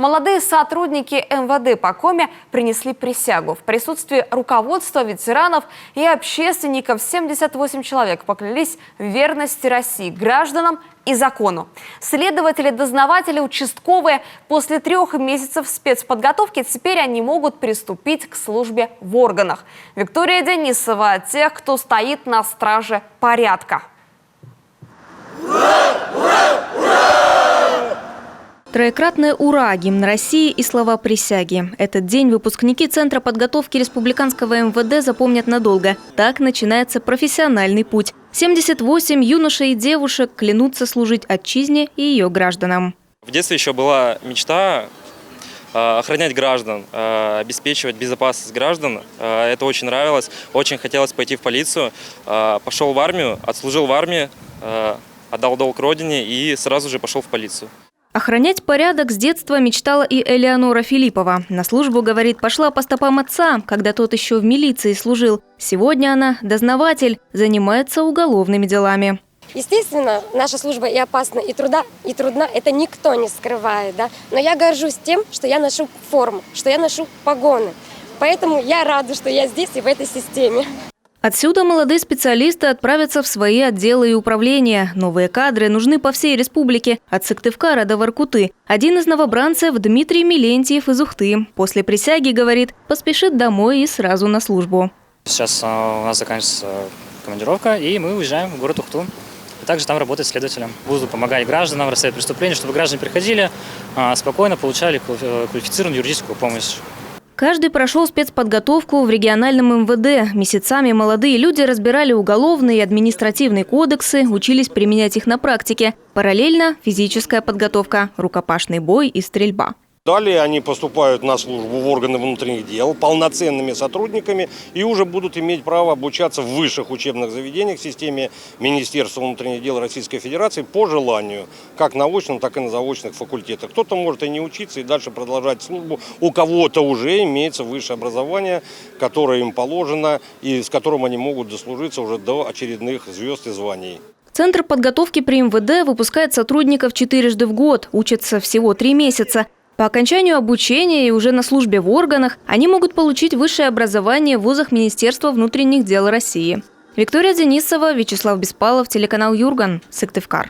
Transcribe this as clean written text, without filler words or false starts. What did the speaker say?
Молодые сотрудники МВД по Коми принесли присягу. В присутствии руководства, ветеранов и общественников 78 человек поклялись в верности России, гражданам и закону. Следователи-дознаватели, участковые после 3 месяцев спецподготовки теперь они могут приступить к службе в органах. Виктория Денисова о тех, кто стоит на страже порядка. Троекратное «Ура!», гимн России и слова присяги. Этот день выпускники Центра подготовки Республиканского МВД запомнят надолго. Так начинается профессиональный путь. 78 юношей и девушек клянутся служить отчизне и ее гражданам. В детстве еще была мечта охранять граждан, обеспечивать безопасность граждан. Это очень нравилось. Очень хотелось пойти в полицию. Пошел в армию, отслужил в армии, отдал долг родине и сразу же пошел в полицию. Охранять порядок с детства мечтала и Элеонора Филиппова. На службу, говорит, пошла по стопам отца, когда тот еще в милиции служил. Сегодня она дознаватель, занимается уголовными делами. Естественно, наша служба и опасна, и трудна, это никто не скрывает, да? Но я горжусь тем, что я ношу форму, что я ношу погоны. Поэтому я рада, что я здесь и в этой системе. Отсюда молодые специалисты отправятся в свои отделы и управления. Новые кадры нужны по всей республике, от Сыктывкара до Воркуты. Один из новобранцев – Дмитрий Милентьев из Ухты. После присяги, говорит, поспешит домой и сразу на службу. Сейчас у нас заканчивается командировка, и мы уезжаем в город Ухту. И также там работать следователем. Буду помогать гражданам расследовать преступления, чтобы граждане приходили, спокойно получали квалифицированную юридическую помощь. Каждый прошел спецподготовку в региональном МВД. Месяцами молодые люди разбирали уголовные и административные кодексы, учились применять их на практике. Параллельно физическая подготовка, рукопашный бой и стрельба. Далее они поступают на службу в органы внутренних дел полноценными сотрудниками и уже будут иметь право обучаться в высших учебных заведениях в системе Министерства внутренних дел Российской Федерации по желанию, как на очном, так и на заочных факультетах. Кто-то может и не учиться, и дальше продолжать службу. У кого-то уже имеется высшее образование, которое им положено, и с которым они могут дослужиться уже до очередных звезд и званий. Центр подготовки при МВД выпускает сотрудников 4 раза в год, учатся всего 3 месяца. По окончанию обучения и уже на службе в органах они могут получить высшее образование в вузах Министерства внутренних дел России. Виктория Денисова, Вячеслав Беспалов, телеканал Юрган, Сыктывкар.